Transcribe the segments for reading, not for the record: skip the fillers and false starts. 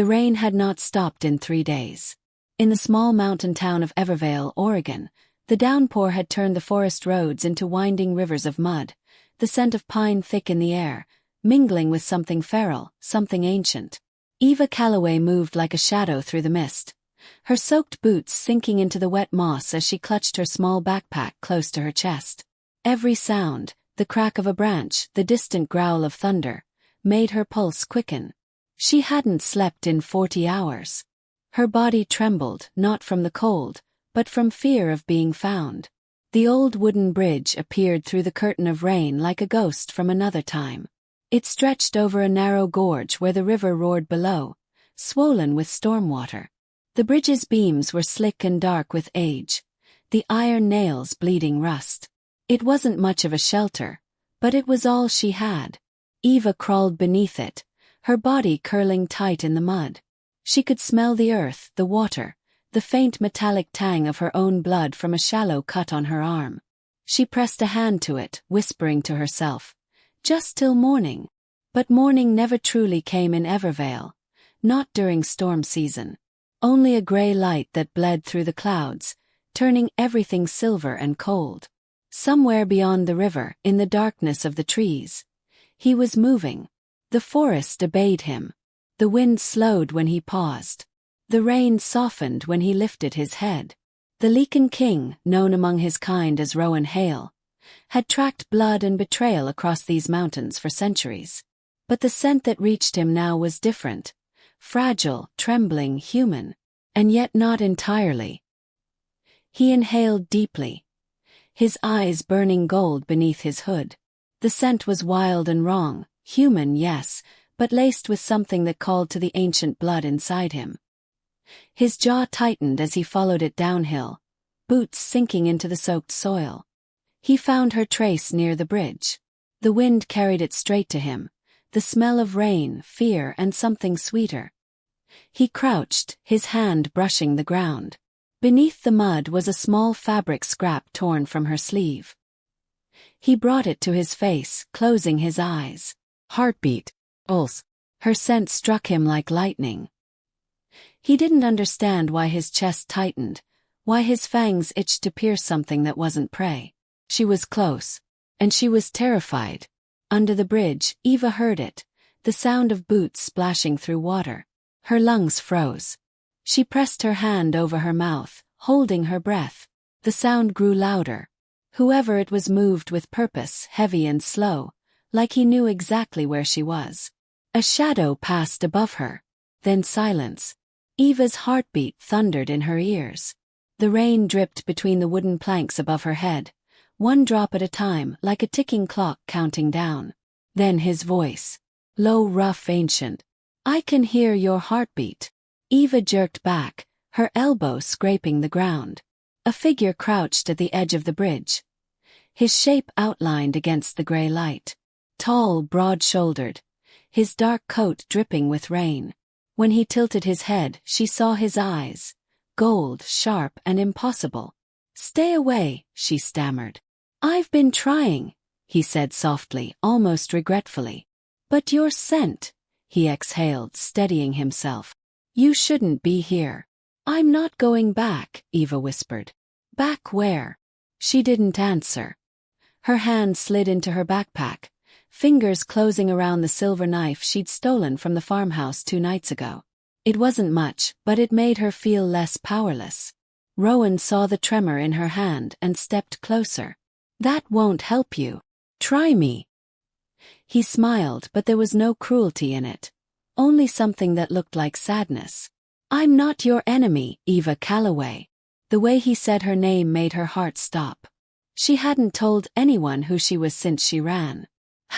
The rain had not stopped in 3 days. In the small mountain town of Evervale, Oregon, the downpour had turned the forest roads into winding rivers of mud, the scent of pine thick in the air, mingling with something feral, something ancient. Eva Calloway moved like a shadow through the mist, her soaked boots sinking into the wet moss as she clutched her small backpack close to her chest. Every sound, the crack of a branch, the distant growl of thunder, made her pulse quicken. She hadn't slept in 40 hours. Her body trembled, not from the cold, but from fear of being found. The old wooden bridge appeared through the curtain of rain like a ghost from another time. It stretched over a narrow gorge where the river roared below, swollen with storm water. The bridge's beams were slick and dark with age, the iron nails bleeding rust. It wasn't much of a shelter, but it was all she had. Eva crawled beneath it, her body curling tight in the mud. She could smell the earth, the water, the faint metallic tang of her own blood from a shallow cut on her arm. She pressed a hand to it, whispering to herself, "Just till morning." But morning never truly came in Evervale, not during storm season. Only a gray light that bled through the clouds, turning everything silver and cold. Somewhere beyond the river, in the darkness of the trees, he was moving. The forest obeyed him. The wind slowed when he paused. The rain softened when he lifted his head. The Lycan king, known among his kind as Rowan Hale, had tracked blood and betrayal across these mountains for centuries. But the scent that reached him now was different. Fragile, trembling, human. And yet not entirely. He inhaled deeply, his eyes burning gold beneath his hood. The scent was wild and wrong, human, yes, but laced with something that called to the ancient blood inside him. His jaw tightened as he followed it downhill, boots sinking into the soaked soil. He found her trace near the bridge. The wind carried it straight to him, the smell of rain, fear, and something sweeter. He crouched, his hand brushing the ground. Beneath the mud was a small fabric scrap torn from her sleeve. He brought it to his face, closing his eyes. Heartbeat. Pulse. Her scent struck him like lightning. He didn't understand why his chest tightened, why his fangs itched to pierce something that wasn't prey. She was close, and she was terrified. Under the bridge, Eva heard it, the sound of boots splashing through water. Her lungs froze. She pressed her hand over her mouth, holding her breath. The sound grew louder. Whoever it was moved with purpose, heavy and slow, like he knew exactly where she was. A shadow passed above her. Then silence. Eva's heartbeat thundered in her ears. The rain dripped between the wooden planks above her head, one drop at a time, like a ticking clock counting down. Then his voice. Low, rough, ancient. "I can hear your heartbeat." Eva jerked back, her elbow scraping the ground. A figure crouched at the edge of the bridge, his shape outlined against the gray light. Tall, broad-shouldered, his dark coat dripping with rain. When he tilted his head, she saw his eyes, gold, sharp, and impossible. "Stay away," she stammered. "I've been trying," he said softly, almost regretfully. "But your scent," he exhaled, steadying himself. "You shouldn't be here." "I'm not going back," Eva whispered. "Back where?" She didn't answer. Her hand slid into her backpack, fingers closing around the silver knife she'd stolen from the farmhouse 2 nights ago. It wasn't much, but it made her feel less powerless. Rowan saw the tremor in her hand and stepped closer. "That won't help you. Try me." He smiled, but there was no cruelty in it. Only something that looked like sadness. "I'm not your enemy, Eva Calloway." The way he said her name made her heart stop. She hadn't told anyone who she was since she ran.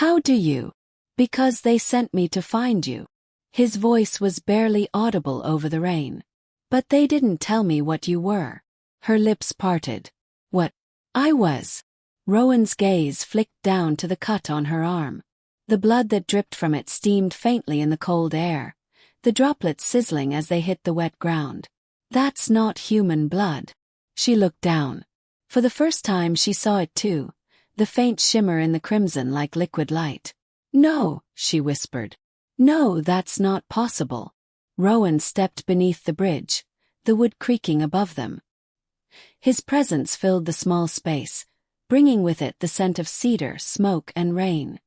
"How do you?" "Because they sent me to find you." His voice was barely audible over the rain. "But they didn't tell me what you were." Her lips parted. "What I was?" Rowan's gaze flicked down to the cut on her arm. The blood that dripped from it steamed faintly in the cold air, the droplets sizzling as they hit the wet ground. "That's not human blood." She looked down. For the first time she saw it too, the faint shimmer in the crimson like liquid light. "No," she whispered. "No, that's not possible." Rowan stepped beneath the bridge, the wood creaking above them. His presence filled the small space, bringing with it the scent of cedar, smoke, and rain.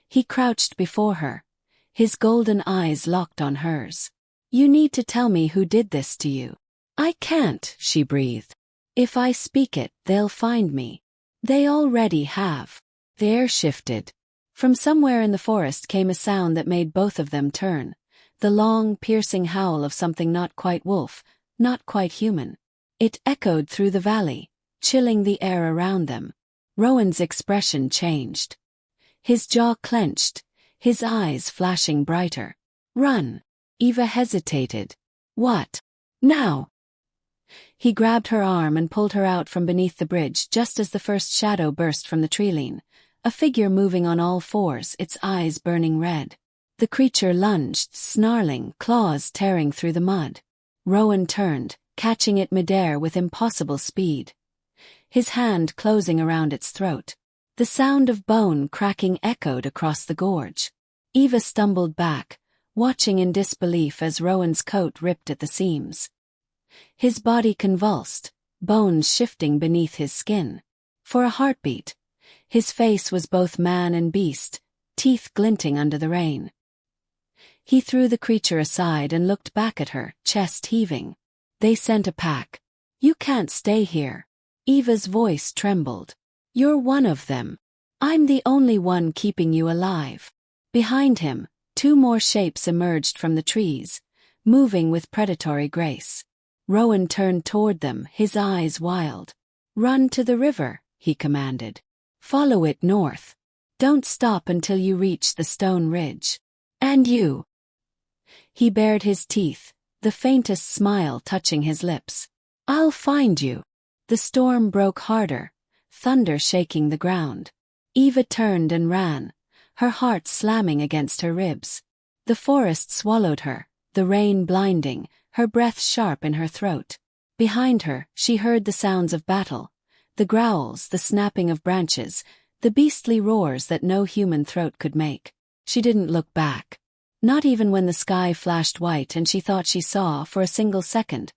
He crouched before her, his golden eyes locked on hers. "You need to tell me who did this to you." "I can't," she breathed. "If I speak it, they'll find me." "They already have." The air shifted. From somewhere in the forest came a sound that made both of them turn, the long, piercing howl of something not quite wolf, not quite human. It echoed through the valley, chilling the air around them. Rowan's expression changed. His jaw clenched, his eyes flashing brighter. "Run." Eva hesitated. "What? Now?" He grabbed her arm and pulled her out from beneath the bridge just as the first shadow burst from the treeline, a figure moving on all fours, its eyes burning red. The creature lunged, snarling, claws tearing through the mud. Rowan turned, catching it midair with impossible speed, his hand closing around its throat. The sound of bone cracking echoed across the gorge. Eva stumbled back, watching in disbelief as Rowan's coat ripped at the seams. His body convulsed, bones shifting beneath his skin. For a heartbeat, his face was both man and beast, teeth glinting under the rain. He threw the creature aside and looked back at her, chest heaving. "They sent a pack. You can't stay here." Eva's voice trembled. "You're one of them. I'm the only one keeping you alive." Behind him, two more shapes emerged from the trees, moving with predatory grace. Rowan turned toward them, his eyes wild. "Run to the river," he commanded. "Follow it north. Don't stop until you reach the stone ridge. And you." He bared his teeth, the faintest smile touching his lips. "I'll find you." The storm broke harder, thunder shaking the ground. Eva turned and ran, her heart slamming against her ribs. The forest swallowed her, the rain blinding, her breath sharp in her throat. Behind her, she heard the sounds of battle, the growls, the snapping of branches, the beastly roars that no human throat could make. She didn't look back. Not even when the sky flashed white and she thought she saw, for a single second,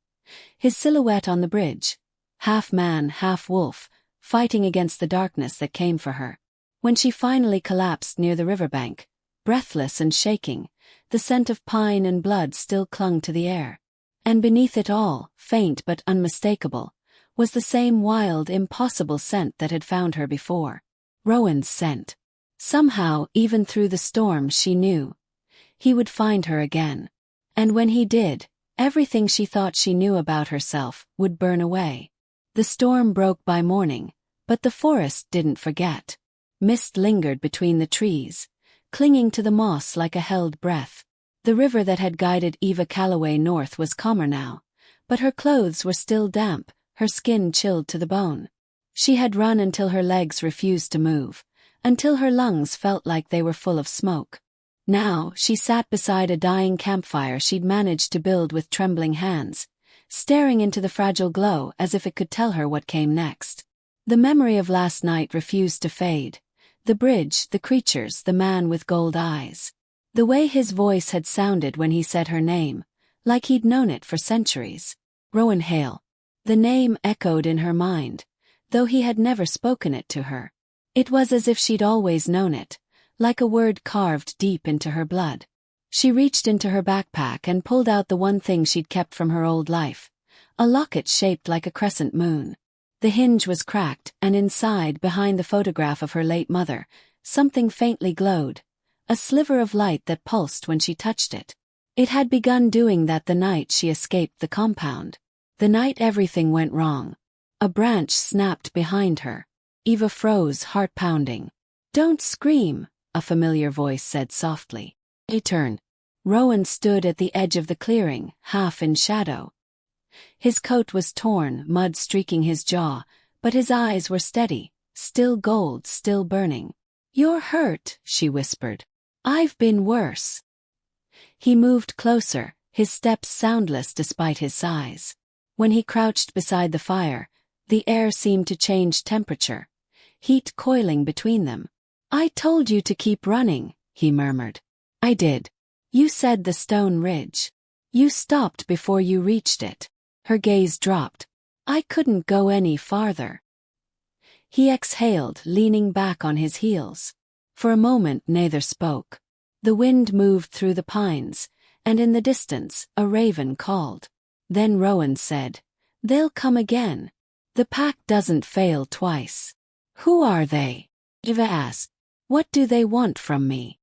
his silhouette on the bridge, half man, half wolf, fighting against the darkness that came for her. When she finally collapsed near the riverbank, breathless and shaking, the scent of pine and blood still clung to the air. And beneath it all, faint but unmistakable, was the same wild, impossible scent that had found her before. Rowan's scent. Somehow, even through the storm, she knew he would find her again. And when he did, everything she thought she knew about herself would burn away. The storm broke by morning, but the forest didn't forget. Mist lingered between the trees, clinging to the moss like a held breath. The river that had guided Eva Calloway north was calmer now, but her clothes were still damp, her skin chilled to the bone. She had run until her legs refused to move, until her lungs felt like they were full of smoke. Now, she sat beside a dying campfire she'd managed to build with trembling hands, staring into the fragile glow as if it could tell her what came next. The memory of last night refused to fade. The bridge, the creatures, the man with gold eyes. The way his voice had sounded when he said her name, like he'd known it for centuries. Rowan Hale. The name echoed in her mind, though he had never spoken it to her. It was as if she'd always known it, like a word carved deep into her blood. She reached into her backpack and pulled out the one thing she'd kept from her old life, a locket shaped like a crescent moon. The hinge was cracked, and inside, behind the photograph of her late mother, something faintly glowed, a sliver of light that pulsed when she touched it. It had begun doing that the night she escaped the compound. The night everything went wrong. A branch snapped behind her. Eva froze, heart pounding. "Don't scream," a familiar voice said softly. He turned. Rowan stood at the edge of the clearing, half in shadow. His coat was torn, mud streaking his jaw, but his eyes were steady, still gold, still burning. "You're hurt," she whispered. "I've been worse." He moved closer, his steps soundless despite his size. When he crouched beside the fire, the air seemed to change temperature, heat coiling between them. "I told you to keep running," he murmured. "I did." You said the stone ridge. You stopped before you reached it. Her gaze dropped. I couldn't go any farther. He exhaled, leaning back on his heels. For a moment neither spoke. The wind moved through the pines, and in the distance, a raven called. Then Rowan said, "They'll come again. The pack doesn't fail twice." "Who are they?" Eva asked. "What do they want from me?"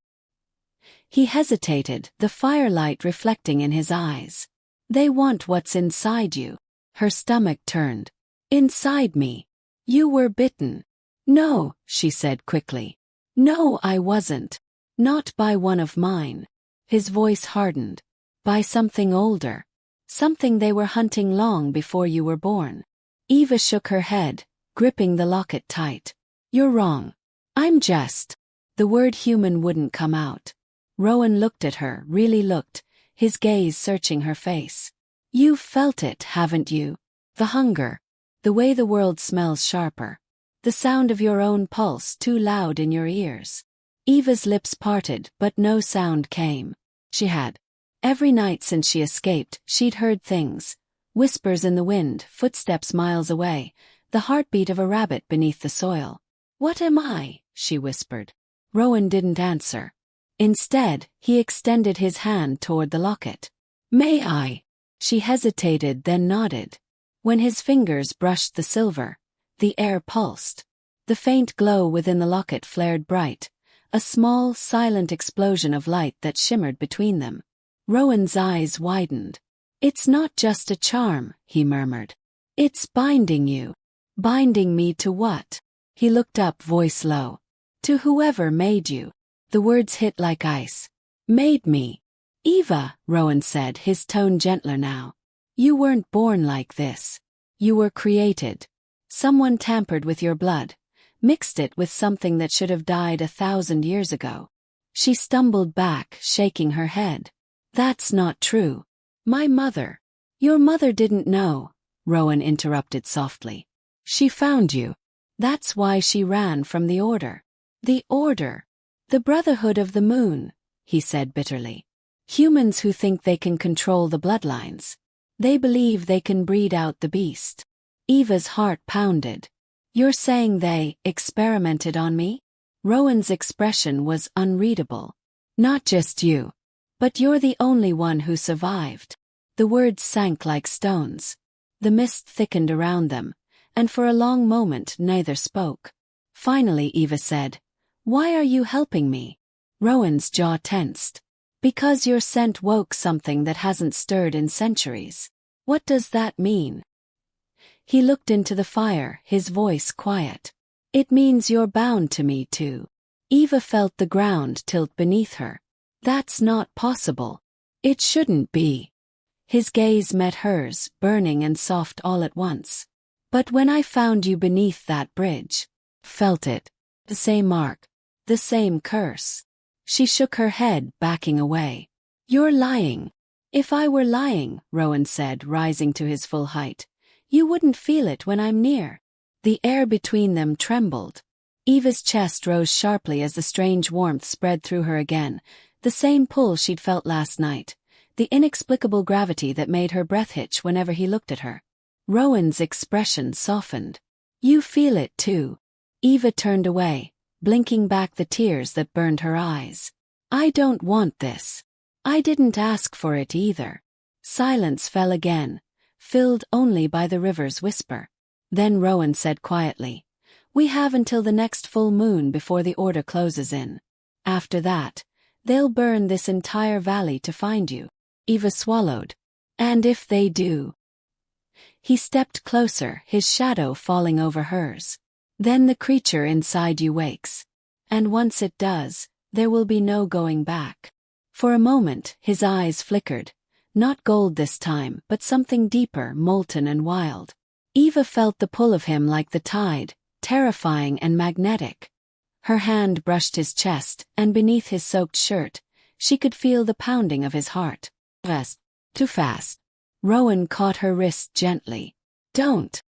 He hesitated, the firelight reflecting in his eyes. "They want what's inside you." Her stomach turned. "Inside me? You were bitten." "No," she said quickly. "No, I wasn't. Not by one of mine." His voice hardened. "By something older. Something they were hunting long before you were born." Eva shook her head, gripping the locket tight. "You're wrong. I'm just—" The word human wouldn't come out. Rowan looked at her, really looked, his gaze searching her face. "You've felt it, haven't you? The hunger. The way the world smells sharper. The sound of your own pulse too loud in your ears." Eva's lips parted, but no sound came. She had. Every night since she escaped, she'd heard things. Whispers in the wind, footsteps miles away, the heartbeat of a rabbit beneath the soil. "What am I?" she whispered. Rowan didn't answer. Instead, he extended his hand toward the locket. "May I?" She hesitated, then nodded. When his fingers brushed the silver, the air pulsed. The faint glow within the locket flared bright, a small, silent explosion of light that shimmered between them. Rowan's eyes widened. "It's not just a charm," he murmured. "It's binding you." "Binding me to what?" He looked up, voice low. "To whoever made you." The words hit like ice. "Made me." "Eva," Rowan said, his tone gentler now. "You weren't born like this. You were created. Someone tampered with your blood, mixed it with something that should have died 1,000 years ago." She stumbled back, shaking her head. "That's not true. My mother—" "Your mother didn't know," Rowan interrupted softly. "She found you. That's why she ran from the Order." "The Order? The Brotherhood of the Moon," he said bitterly. "Humans who think they can control the bloodlines. They believe they can breed out the beast." Eva's heart pounded. "You're saying they experimented on me?" Rowan's expression was unreadable. "Not just you. But you're the only one who survived." The words sank like stones. The mist thickened around them, and for a long moment neither spoke. Finally Eva said, "Why are you helping me?" Rowan's jaw tensed. "Because your scent woke something that hasn't stirred in centuries." "What does that mean?" He looked into the fire, his voice quiet. "It means you're bound to me too." Eva felt the ground tilt beneath her. "That's not possible." "It shouldn't be." His gaze met hers, burning and soft all at once. "But when I found you beneath that bridge, felt it. The same mark. The same curse." She shook her head, backing away. "You're lying." "If I were lying," Rowan said, rising to his full height, "you wouldn't feel it when I'm near." The air between them trembled. Eva's chest rose sharply as the strange warmth spread through her again, the same pull she'd felt last night, the inexplicable gravity that made her breath hitch whenever he looked at her. Rowan's expression softened. "You feel it too." Eva turned away, blinking back the tears that burned her eyes. "I don't want this. I didn't ask for it either." Silence fell again, filled only by the river's whisper. Then Rowan said quietly, "We have until the next full moon before the Order closes in. After that, they'll burn this entire valley to find you." Eva swallowed. "And if they do?" He stepped closer, his shadow falling over hers. "Then the creature inside you wakes. And once it does, there will be no going back." For a moment, his eyes flickered. Not gold this time, but something deeper, molten and wild. Eva felt the pull of him like the tide, terrifying and magnetic. Her hand brushed his chest, and beneath his soaked shirt, she could feel the pounding of his heart. "Fast. Too fast." Rowan caught her wrist gently. "Don't.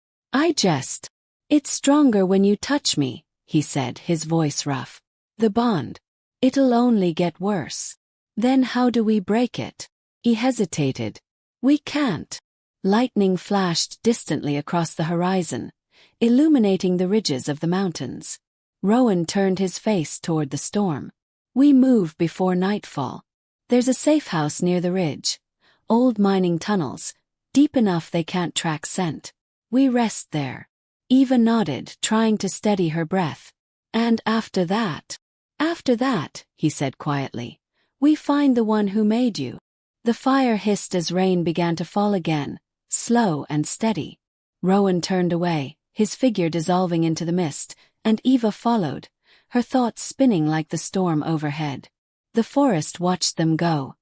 It's stronger when you touch me," he said, his voice rough. "The bond. It'll only get worse." Then how do we break it? He hesitated. We can't. Lightning flashed distantly across the horizon, illuminating the ridges of the mountains. Rowan turned his face toward the storm. We move before nightfall. There's a safe house near the ridge. Old mining tunnels, deep enough they can't track scent. We rest there. Eva nodded, trying to steady her breath. And after that? After that, he said quietly, we find the one who made you. The fire hissed as rain began to fall again, slow and steady. Rowan turned away, his figure dissolving into the mist, and Eva followed, her thoughts spinning like the storm overhead. The forest watched them go,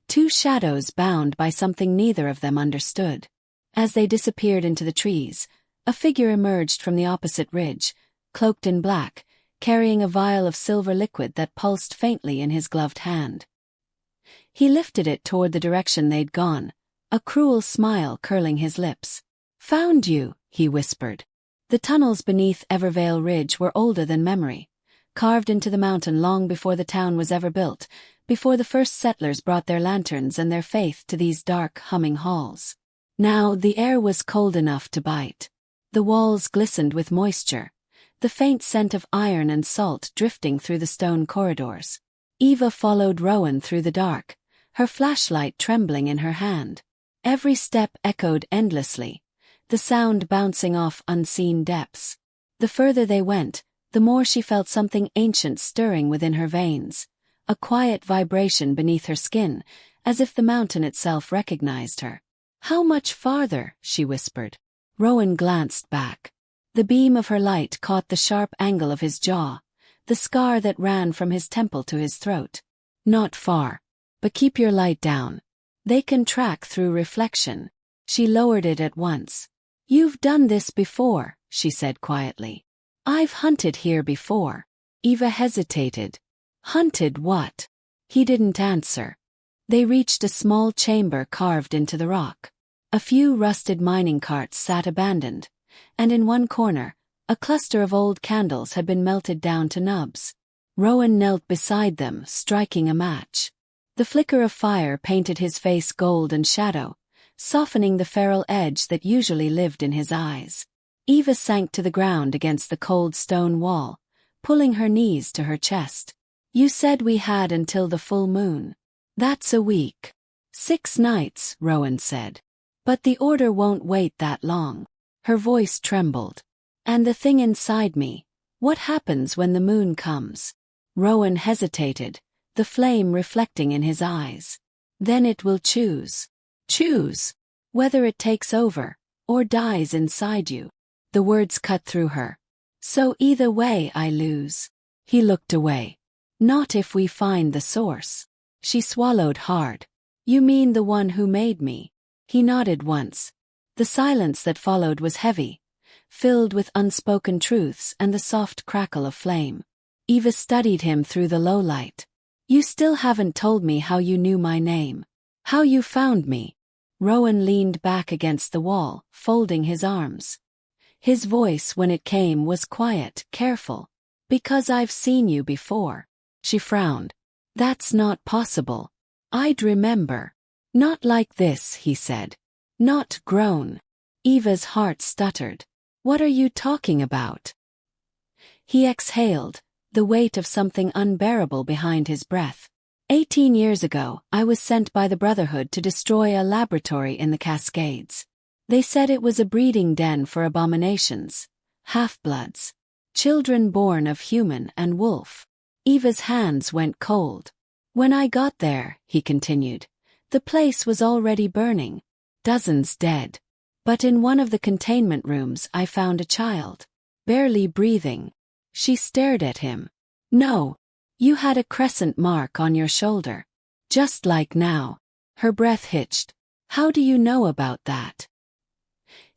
two shadows bound by something neither of them understood. As they disappeared into the trees, a figure emerged from the opposite ridge, cloaked in black, carrying a vial of silver liquid that pulsed faintly in his gloved hand. He lifted it toward the direction they'd gone, a cruel smile curling his lips. Found you, he whispered. The tunnels beneath Evervale Ridge were older than memory, carved into the mountain long before the town was ever built, before the first settlers brought their lanterns and their faith to these dark, humming halls. Now the air was cold enough to bite. The walls glistened with moisture, the faint scent of iron and salt drifting through the stone corridors. Eva followed Rowan through the dark, her flashlight trembling in her hand. Every step echoed endlessly, the sound bouncing off unseen depths. The further they went, the more she felt something ancient stirring within her veins, a quiet vibration beneath her skin, as if the mountain itself recognized her. How much farther? She whispered. Rowan glanced back. The beam of her light caught the sharp angle of his jaw, the scar that ran from his temple to his throat. Not far. But keep your light down. They can track through reflection. She lowered it at once. You've done this before, she said quietly. I've hunted here before. Eva hesitated. Hunted what? He didn't answer. They reached a small chamber carved into the rock. A few rusted mining carts sat abandoned, and in one corner, a cluster of old candles had been melted down to nubs. Rowan knelt beside them, striking a match. The flicker of fire painted his face gold and shadow, softening the feral edge that usually lived in his eyes. Eva sank to the ground against the cold stone wall, pulling her knees to her chest. You said we had until the full moon. That's a week. 6 nights, Rowan said. But the order won't wait that long. Her voice trembled. And the thing inside me, what happens when the moon comes? Rowan hesitated, the flame reflecting in his eyes. Then it will choose. Choose. Whether it takes over, or dies inside you. The words cut through her. So either way I lose. He looked away. Not if we find the source. She swallowed hard. You mean the one who made me? He nodded once. The silence that followed was heavy, filled with unspoken truths and the soft crackle of flame. Eva studied him through the low light. You still haven't told me how you knew my name. How you found me. Rowan leaned back against the wall, folding his arms. His voice, when it came, was quiet, careful. Because I've seen you before. She frowned. That's not possible. I'd remember. Not like this, he said. Not grown. Eva's heart stuttered. What are you talking about? He exhaled, the weight of something unbearable behind his breath. 18 years ago, I was sent by the Brotherhood to destroy a laboratory in the Cascades. They said it was a breeding den for abominations, half-bloods, children born of human and wolf. Eva's hands went cold. When I got there, he continued, the place was already burning, dozens dead. But in one of the containment rooms I found a child, barely breathing. She stared at him. No, you had a crescent mark on your shoulder. Just like now. Her breath hitched. How do you know about that?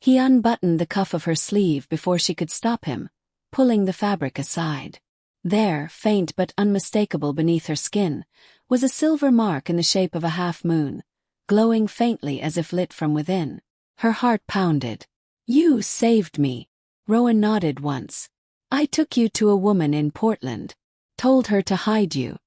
He unbuttoned the cuff of her sleeve before she could stop him, pulling the fabric aside. There, faint but unmistakable beneath her skin, was a silver mark in the shape of a half-moon, glowing faintly as if lit from within. Her heart pounded. You saved me. Rowan nodded once. I took you to a woman in Portland. Told her to hide you.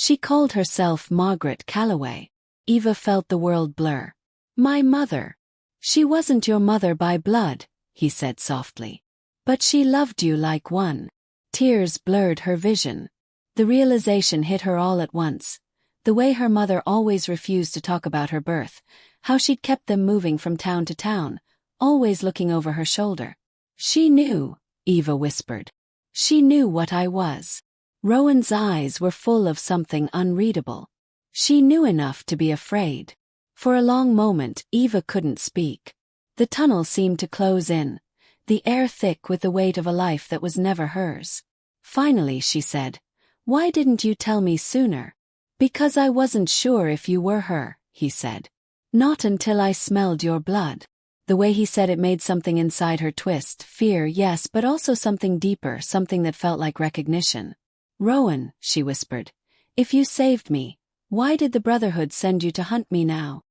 She called herself Margaret Calloway. Eva felt the world blur. My mother. She wasn't your mother by blood, he said softly. But she loved you like one. Tears blurred her vision. The realization hit her all at once. The way her mother always refused to talk about her birth, how she'd kept them moving from town to town, always looking over her shoulder. She knew, Eva whispered. She knew what I was. Rowan's eyes were full of something unreadable. She knew enough to be afraid. For a long moment, Eva couldn't speak. The tunnel seemed to close in, the air thick with the weight of a life that was never hers. Finally, she said, "Why didn't you tell me sooner?" "Because I wasn't sure if you were her," he said. "Not until I smelled your blood." The way he said it made something inside her twist, fear, yes, but also something deeper, something that felt like recognition. "Rowan," she whispered, "if you saved me, why did the Brotherhood send you to hunt me now?"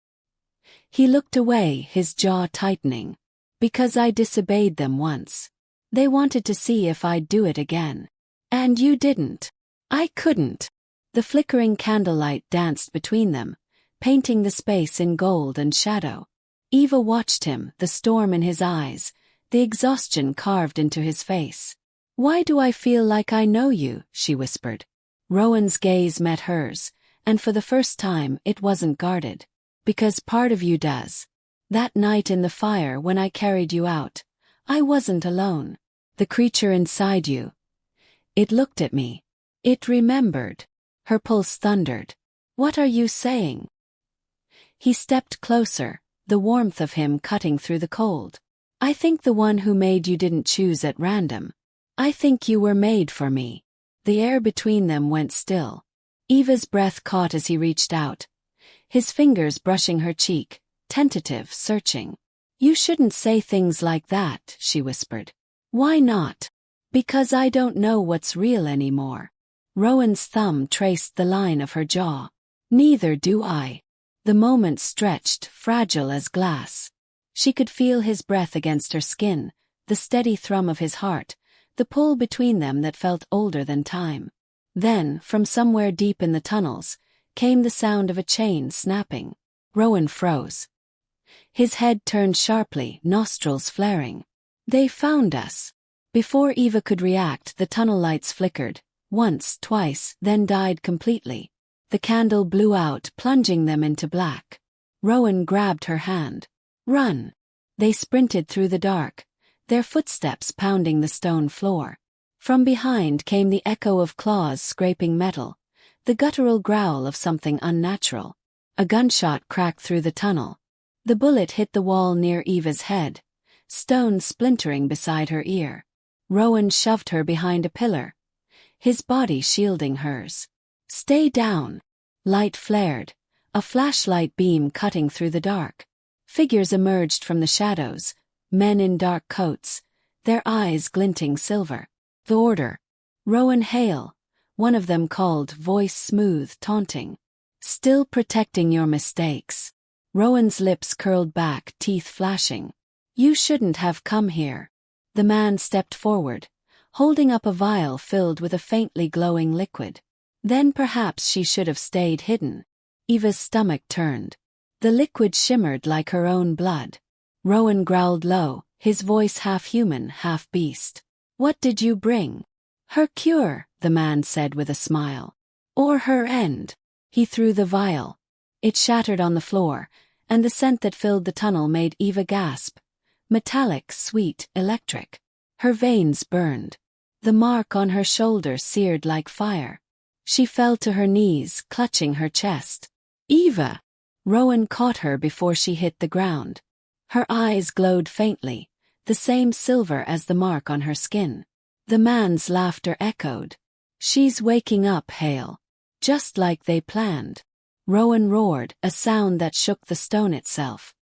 He looked away, his jaw tightening. "Because I disobeyed them once. They wanted to see if I'd do it again. And you didn't." "I couldn't." The flickering candlelight danced between them, painting the space in gold and shadow. Eva watched him, the storm in his eyes, the exhaustion carved into his face. "Why do I feel like I know you?" she whispered. Rowan's gaze met hers, and for the first time it wasn't guarded. "Because part of you does. That night in the fire when I carried you out, I wasn't alone. The creature inside you. It looked at me. It remembered." Her pulse thundered. "What are you saying?" He stepped closer, the warmth of him cutting through the cold. "I think the one who made you didn't choose at random. I think you were made for me." The air between them went still. Eva's breath caught as he reached out, his fingers brushing her cheek, tentative, searching. "You shouldn't say things like that," she whispered. "Why not?" "Because I don't know what's real anymore." Rowan's thumb traced the line of her jaw. "Neither do I." The moment stretched, fragile as glass. She could feel his breath against her skin, the steady thrum of his heart, the pull between them that felt older than time. Then, from somewhere deep in the tunnels, came the sound of a chain snapping. Rowan froze. His head turned sharply, nostrils flaring. "They found us." Before Eva could react, the tunnel lights flickered, once, twice, then died completely. The candle blew out, plunging them into black. Rowan grabbed her hand. "Run!" They sprinted through the dark, their footsteps pounding the stone floor. From behind came the echo of claws scraping metal, the guttural growl of something unnatural. A gunshot cracked through the tunnel. The bullet hit the wall near Eva's head, stone splintering beside her ear. Rowan shoved her behind a pillar, his body shielding hers. "Stay down." Light flared, a flashlight beam cutting through the dark. Figures emerged from the shadows, men in dark coats, their eyes glinting silver. "The order." "Rowan Hale," one of them called, voice smooth, taunting. "Still protecting your mistakes." Rowan's lips curled back, teeth flashing. "You shouldn't have come here." The man stepped forward, holding up a vial filled with a faintly glowing liquid. Then perhaps she should have stayed hidden. Eva's stomach turned. The liquid shimmered like her own blood. Rowan growled low, his voice half human, half beast. "What did you bring?" "Her cure," the man said with a smile. "Or her end." He threw the vial. It shattered on the floor, and the scent that filled the tunnel made Eva gasp. Metallic, sweet, electric. Her veins burned. The mark on her shoulder seared like fire. She fell to her knees, clutching her chest. "Eva!" Rowan caught her before she hit the ground. Her eyes glowed faintly, the same silver as the mark on her skin. The man's laughter echoed. "She's waking up, Hale. Just like they planned." Rowan roared, a sound that shook the stone itself.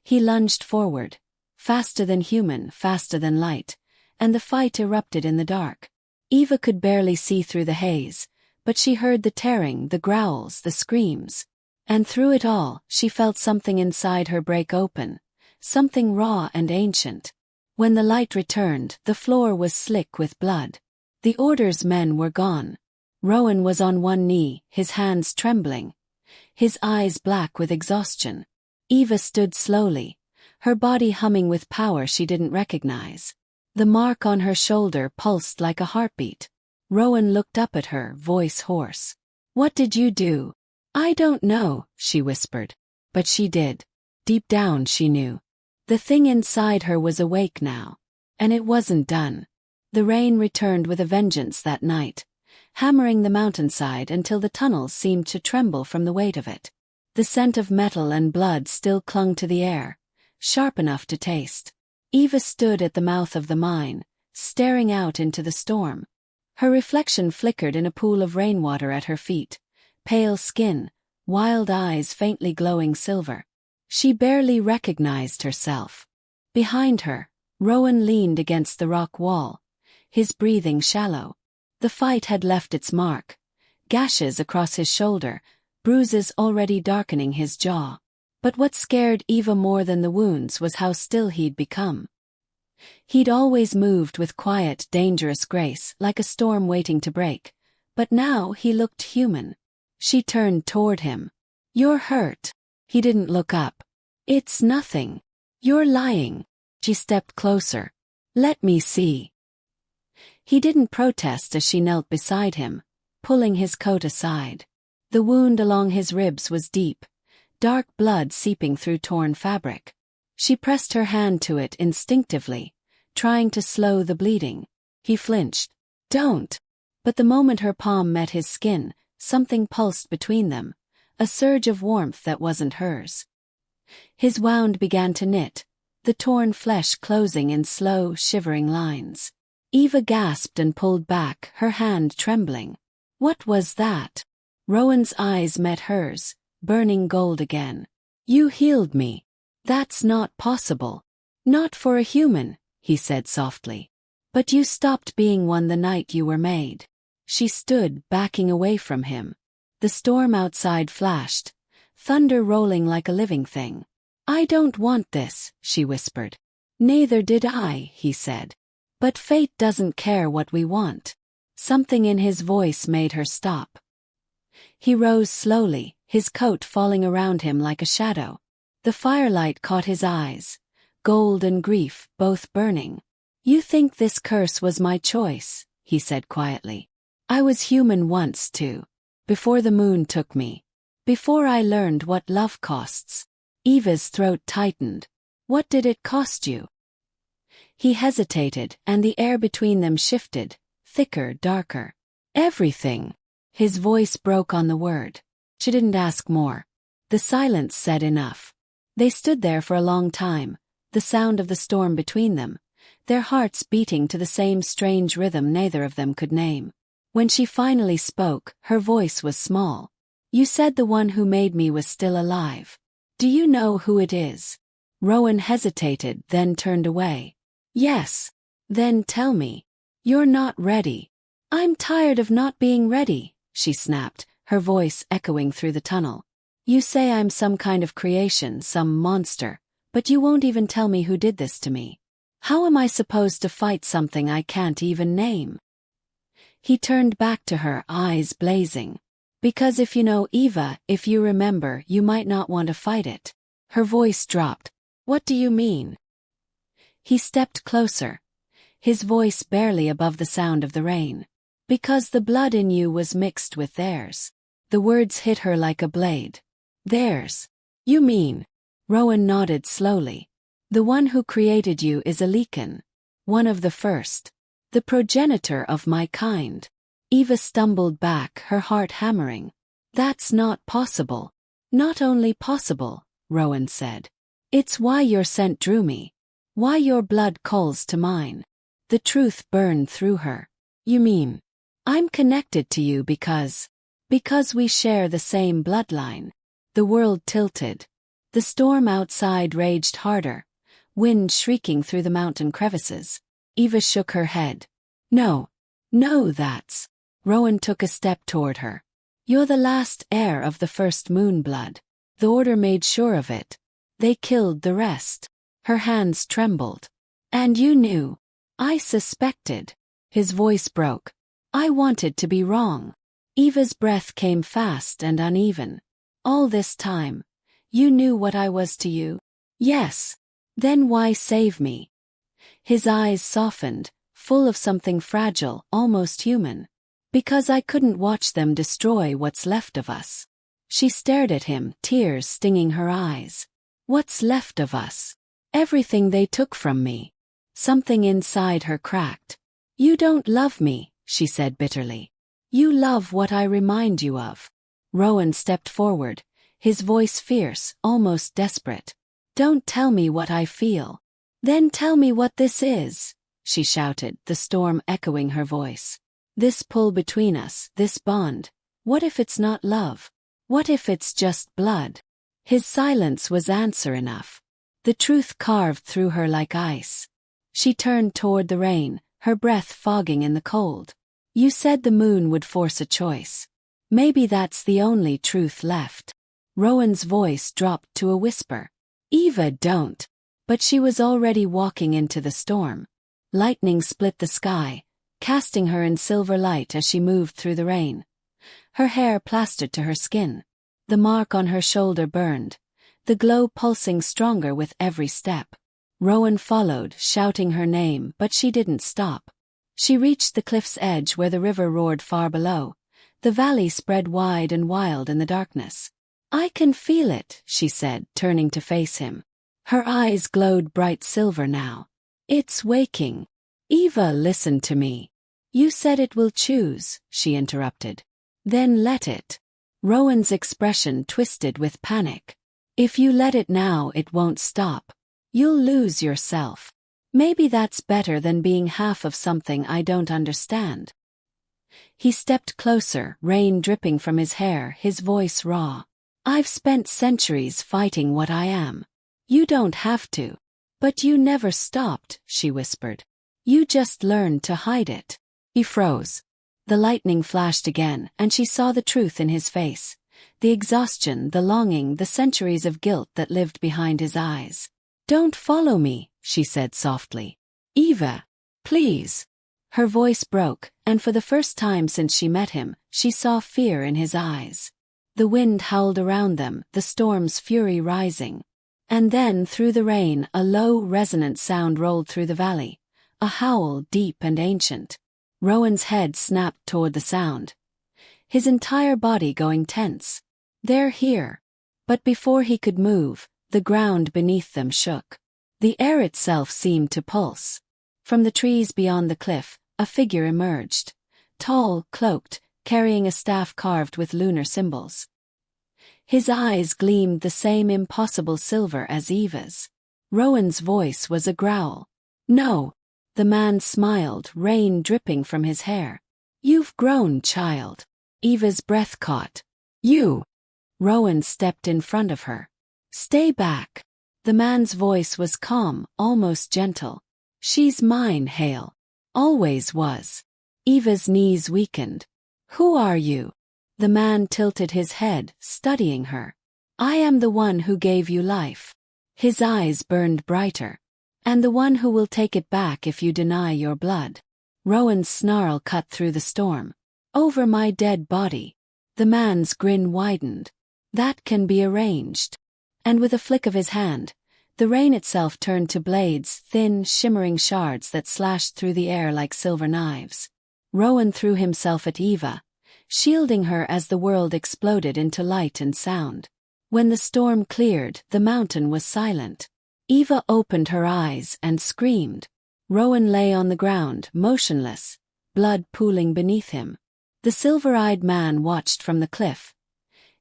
He lunged forward, faster than human, faster than light, and the fight erupted in the dark. Eva could barely see through the haze, but she heard the tearing, the growls, the screams. And through it all, she felt something inside her break open, something raw and ancient. When the light returned, the floor was slick with blood. The Order's men were gone. Rowan was on one knee, his hands trembling, his eyes black with exhaustion. Eva stood slowly, her body humming with power she didn't recognize. The mark on her shoulder pulsed like a heartbeat. Rowan looked up at her, voice hoarse. "What did you do?" "I don't know," she whispered. But she did. Deep down she knew. The thing inside her was awake now. And it wasn't done. The rain returned with a vengeance that night, hammering the mountainside until the tunnels seemed to tremble from the weight of it. The scent of metal and blood still clung to the air, sharp enough to taste. Eva stood at the mouth of the mine, staring out into the storm. Her reflection flickered in a pool of rainwater at her feet, pale skin, wild eyes faintly glowing silver. She barely recognized herself. Behind her, Rowan leaned against the rock wall, his breathing shallow. The fight had left its mark, gashes across his shoulder, bruises already darkening his jaw. But what scared Eva more than the wounds was how still he'd become. He'd always moved with quiet, dangerous grace, like a storm waiting to break, but now he looked human. She turned toward him. "You're hurt." He didn't look up. "It's nothing. You're lying." She stepped closer. "Let me see." He didn't protest as she knelt beside him, pulling his coat aside. The wound along his ribs was deep, dark blood seeping through torn fabric. She pressed her hand to it instinctively, trying to slow the bleeding. He flinched. "Don't." But the moment her palm met his skin, something pulsed between them, a surge of warmth that wasn't hers. His wound began to knit, the torn flesh closing in slow, shivering lines. Eva gasped and pulled back, her hand trembling. "What was that?" Rowan's eyes met hers, burning gold again. "You healed me." "That's not possible." "Not for a human," he said softly. "But you stopped being one the night you were made." She stood, backing away from him. The storm outside flashed, thunder rolling like a living thing. "I don't want this," she whispered. "Neither did I," he said. "But fate doesn't care what we want." Something in his voice made her stop. He rose slowly, his coat falling around him like a shadow. The firelight caught his eyes, gold and grief, both burning. "You think this curse was my choice," he said quietly. "I was human once too. Before the moon took me. Before I learned what love costs." Eva's throat tightened. "What did it cost you?" He hesitated, and the air between them shifted, thicker, darker. "Everything." His voice broke on the word. She didn't ask more. The silence said enough. They stood there for a long time, the sound of the storm between them, their hearts beating to the same strange rhythm neither of them could name. When she finally spoke, her voice was small. "You said the one who made me was still alive. Do you know who it is?" Rowan hesitated, then turned away. "Yes." "Then tell me." "You're not ready." "I'm tired of not being ready," she snapped, her voice echoing through the tunnel. "You say I'm some kind of creation, some monster, but you won't even tell me who did this to me. How am I supposed to fight something I can't even name?" He turned back to her, eyes blazing. "Because if you know Eva, if you remember, you might not want to fight it." Her voice dropped. "What do you mean?" He stepped closer, his voice barely above the sound of the rain. "Because the blood in you was mixed with theirs." The words hit her like a blade. "Theirs? You mean?" Rowan nodded slowly. "The one who created you is a Lycan, one of the first. The progenitor of my kind." Eva stumbled back, her heart hammering. "That's not possible." "Not only possible," Rowan said. "It's why your scent drew me. Why your blood calls to mine." The truth burned through her. "You mean, I'm connected to you because we share the same bloodline?" The world tilted. The storm outside raged harder, wind shrieking through the mountain crevices. Eva shook her head. No, that's..." Rowan took a step toward her. "You're the last heir of the first moon blood. The Order made sure of it. They killed the rest." Her hands trembled. "And you knew." "I suspected." His voice broke. "I wanted to be wrong." Eva's breath came fast and uneven. All this time, you knew what I was to you? Yes. Then why save me? His eyes softened, full of something fragile, almost human. Because I couldn't watch them destroy what's left of us. She stared at him, tears stinging her eyes. What's left of us? Everything they took from me. Something inside her cracked. You don't love me, she said bitterly. You love what I remind you of. Rowan stepped forward, his voice fierce, almost desperate. Don't tell me what I feel. Then tell me what this is, she shouted, the storm echoing her voice. This pull between us, this bond. What if it's not love? What if it's just blood? His silence was answer enough. The truth carved through her like ice. She turned toward the rain, her breath fogging in the cold. You said the moon would force a choice. Maybe that's the only truth left. Rowan's voice dropped to a whisper. Eva, don't. But she was already walking into the storm. Lightning split the sky, casting her in silver light as she moved through the rain. Her hair plastered to her skin. The mark on her shoulder burned, the glow pulsing stronger with every step. Rowan followed, shouting her name, but she didn't stop. She reached the cliff's edge where the river roared far below. The valley spread wide and wild in the darkness. I can feel it, she said, turning to face him. Her eyes glowed bright silver now. It's waking. Eva, listen to me. You said it will choose, she interrupted. Then let it. Rowan's expression twisted with panic. If you let it now, it won't stop. You'll lose yourself. Maybe that's better than being half of something I don't understand. He stepped closer, rain dripping from his hair, his voice raw. I've spent centuries fighting what I am. You don't have to. But you never stopped, she whispered. You just learned to hide it. He froze. The lightning flashed again, and she saw the truth in his face. The exhaustion, the longing, the centuries of guilt that lived behind his eyes. Don't follow me, she said softly. Eva, please. Her voice broke, and for the first time since she met him, she saw fear in his eyes. The wind howled around them, the storm's fury rising. And then, through the rain, a low, resonant sound rolled through the valley. A howl, deep and ancient. Rowan's head snapped toward the sound. His entire body going tense. They're here. But before he could move, the ground beneath them shook. The air itself seemed to pulse. From the trees beyond the cliff, a figure emerged. Tall, cloaked, carrying a staff carved with lunar symbols. His eyes gleamed the same impossible silver as Eva's. Rowan's voice was a growl. No. The man smiled, rain dripping from his hair. You've grown, child. Eva's breath caught. You. Rowan stepped in front of her. Stay back. The man's voice was calm, almost gentle. She's mine, Hale. Always was. Eva's knees weakened. Who are you? The man tilted his head, studying her. I am the one who gave you life. His eyes burned brighter. And the one who will take it back if you deny your blood. Rowan's snarl cut through the storm. Over my dead body. The man's grin widened. That can be arranged. And with a flick of his hand, the rain itself turned to blades, thin, shimmering shards that slashed through the air like silver knives. Rowan threw himself at Eva, shielding her as the world exploded into light and sound. When the storm cleared, the mountain was silent. Eva opened her eyes and screamed. Rowan lay on the ground, motionless, blood pooling beneath him. The silver-eyed man watched from the cliff,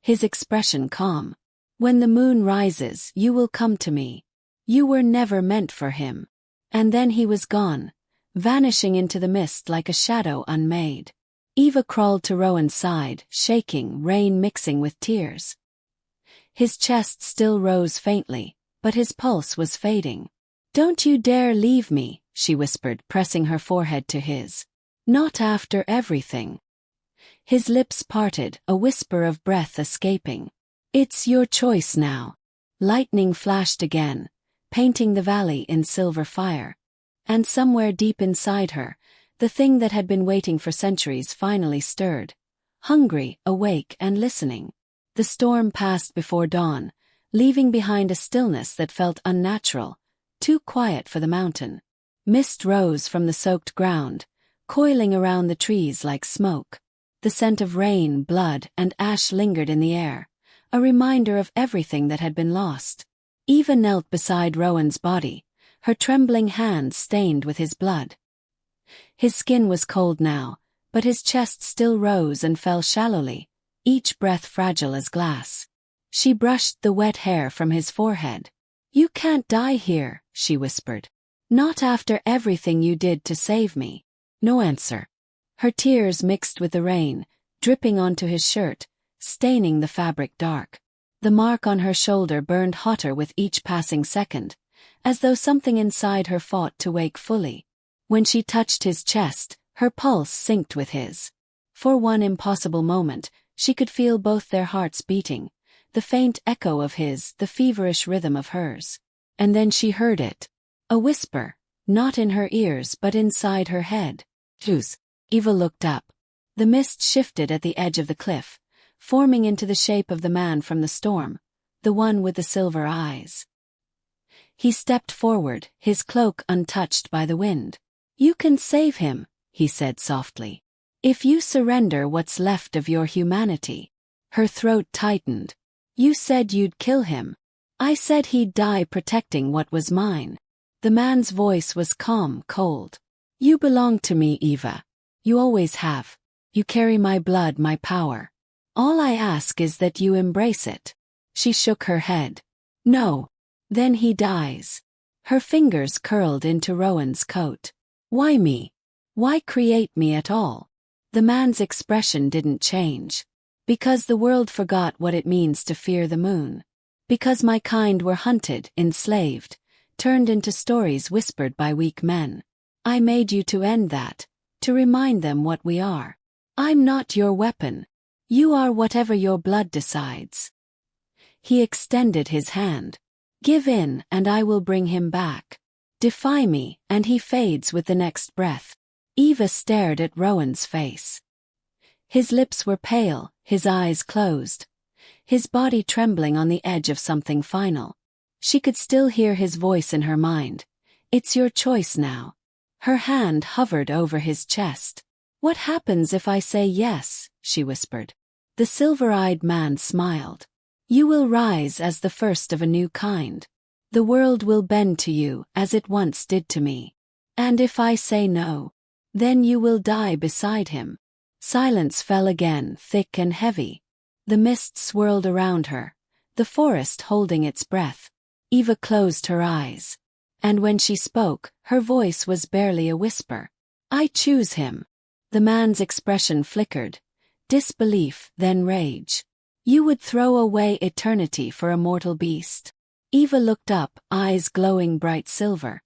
his expression calm. When the moon rises, you will come to me. You were never meant for him. And then he was gone, vanishing into the mist like a shadow unmade. Eva crawled to Rowan's side, shaking, rain mixing with tears. His chest still rose faintly, but his pulse was fading. Don't you dare leave me, she whispered, pressing her forehead to his. Not after everything. His lips parted, a whisper of breath escaping. It's your choice now. Lightning flashed again, painting the valley in silver fire. And somewhere deep inside her, the thing that had been waiting for centuries finally stirred. hungry, awake, and listening. The storm passed before dawn, leaving behind a stillness that felt unnatural, too quiet for the mountain. Mist rose from the soaked ground, coiling around the trees like smoke. The scent of rain, blood, and ash lingered in the air, a reminder of everything that had been lost. Eva knelt beside Rowan's body, her trembling hands stained with his blood. His skin was cold now, but his chest still rose and fell shallowly, each breath fragile as glass. She brushed the wet hair from his forehead. "You can't die here," she whispered. "Not after everything you did to save me." No answer. Her tears mixed with the rain, dripping onto his shirt, staining the fabric dark. The mark on her shoulder burned hotter with each passing second, as though something inside her fought to wake fully. When she touched his chest, her pulse synced with his. For one impossible moment, she could feel both their hearts beating, the faint echo of his, the feverish rhythm of hers. And then she heard it. A whisper, not in her ears but inside her head. "Choose." Eva looked up. The mist shifted at the edge of the cliff, forming into the shape of the man from the storm, the one with the silver eyes. He stepped forward, his cloak untouched by the wind. "You can save him," he said softly. "If you surrender what's left of your humanity." Her throat tightened. "You said you'd kill him." "I said he'd die protecting what was mine." The man's voice was calm, cold. "You belong to me, Eva. You always have. You carry my blood, my power. All I ask is that you embrace it." She shook her head. "No. Then he dies." Her fingers curled into Rowan's coat. "Why me? Why create me at all?" The man's expression didn't change. "Because the world forgot what it means to fear the moon. Because my kind were hunted, enslaved, turned into stories whispered by weak men. I made you to end that, to remind them what we are. I'm not your weapon. You are whatever your blood decides." He extended his hand. "Give in and I will bring him back. Defy me and he fades with the next breath." Eva stared at Rowan's face. His lips were pale, his eyes closed, his body trembling on the edge of something final. She could still hear his voice in her mind. "It's your choice now." Her hand hovered over his chest. "What happens if I say yes?" she whispered. The silver-eyed man smiled. "You will rise as the first of a new kind. The world will bend to you as it once did to me. And if I say no, then you will die beside him." Silence fell again, thick and heavy. The mist swirled around her, the forest holding its breath. Eva closed her eyes. And when she spoke, her voice was barely a whisper. "I choose him." The man's expression flickered. Disbelief, then rage. "You would throw away eternity for a mortal beast?" Eva looked up, eyes glowing bright silver.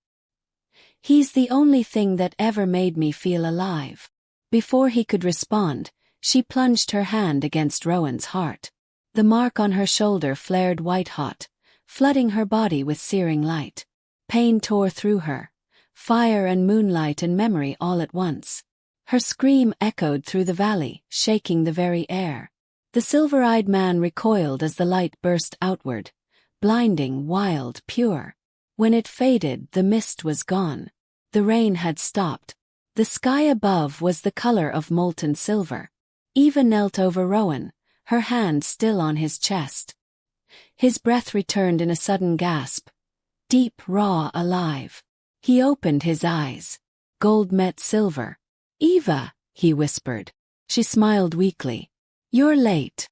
"He's the only thing that ever made me feel alive." Before he could respond, she plunged her hand against Rowan's heart. The mark on her shoulder flared white-hot, flooding her body with searing light. Pain tore through her, fire and moonlight and memory all at once. Her scream echoed through the valley, shaking the very air. The silver-eyed man recoiled as the light burst outward, blinding, wild, pure. When it faded, the mist was gone. The rain had stopped. The sky above was the color of molten silver. Eva knelt over Rowan, her hand still on his chest. His breath returned in a sudden gasp. Deep, raw, alive. He opened his eyes. Gold met silver. "Eva," he whispered. She smiled weakly. "You're late."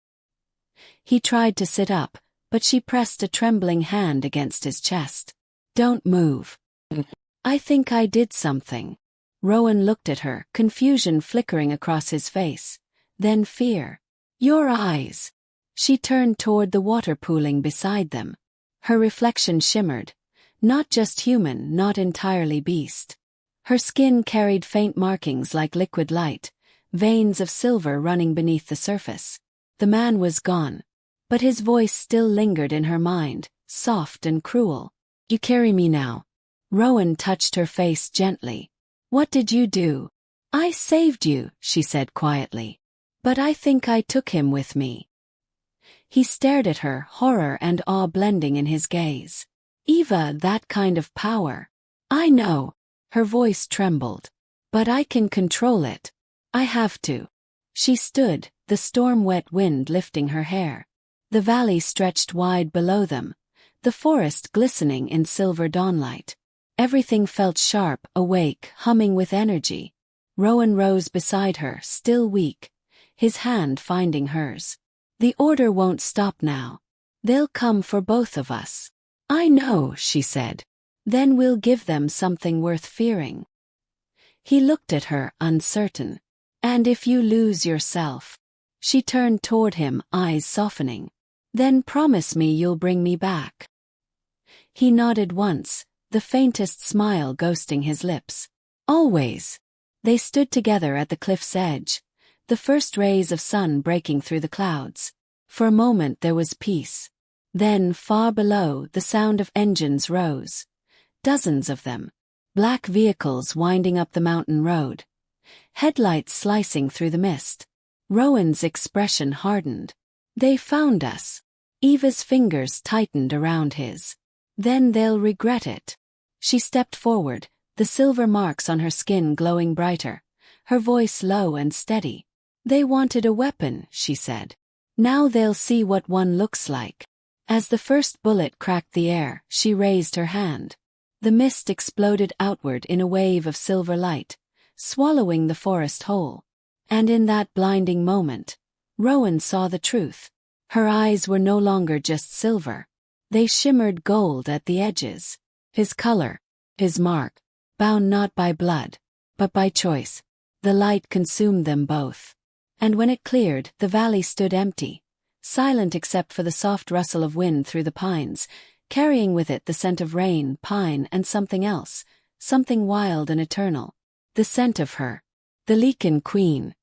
He tried to sit up, but she pressed a trembling hand against his chest. "Don't move." "I think I did something." Rowan looked at her, confusion flickering across his face. Then fear. "Your eyes." She turned toward the water pooling beside them. Her reflection shimmered. Not just human, not entirely beast. Her skin carried faint markings like liquid light, veins of silver running beneath the surface. The man was gone, but his voice still lingered in her mind, soft and cruel. "You carry me now." Rowan touched her face gently. "What did you do?" "I saved you," she said quietly. But I think I took him with me. He stared at her, horror and awe blending in his gaze. Eva, that kind of power. I know. Her voice trembled. But I can control it. I have to. She stood, the storm-wet wind lifting her hair. The valley stretched wide below them, the forest glistening in silver dawnlight. Everything felt sharp, awake, humming with energy. Rowan rose beside her, still weak, his hand finding hers. The order won't stop now. They'll come for both of us. I know, she said. Then we'll give them something worth fearing. He looked at her, uncertain. And if you lose yourself? She turned toward him, eyes softening. Then promise me you'll bring me back. He nodded once, the faintest smile ghosting his lips. Always. They stood together at the cliff's edge, the first rays of sun breaking through the clouds. For a moment there was peace. Then, far below, the sound of engines rose. Dozens of them. Black vehicles winding up the mountain road. Headlights slicing through the mist. Rowan's expression hardened. They found us. Eva's fingers tightened around his. Then they'll regret it. She stepped forward, the silver marks on her skin glowing brighter, her voice low and steady. They wanted a weapon, she said. Now they'll see what one looks like. As the first bullet cracked the air, she raised her hand. The mist exploded outward in a wave of silver light, swallowing the forest whole. And in that blinding moment, Rowan saw the truth. Her eyes were no longer just silver. They shimmered gold at the edges. His color, his mark, bound not by blood, but by choice. The light consumed them both. And when it cleared, the valley stood empty, silent except for the soft rustle of wind through the pines, carrying with it the scent of rain, pine, and something else, something wild and eternal. The scent of her, the Lycan queen,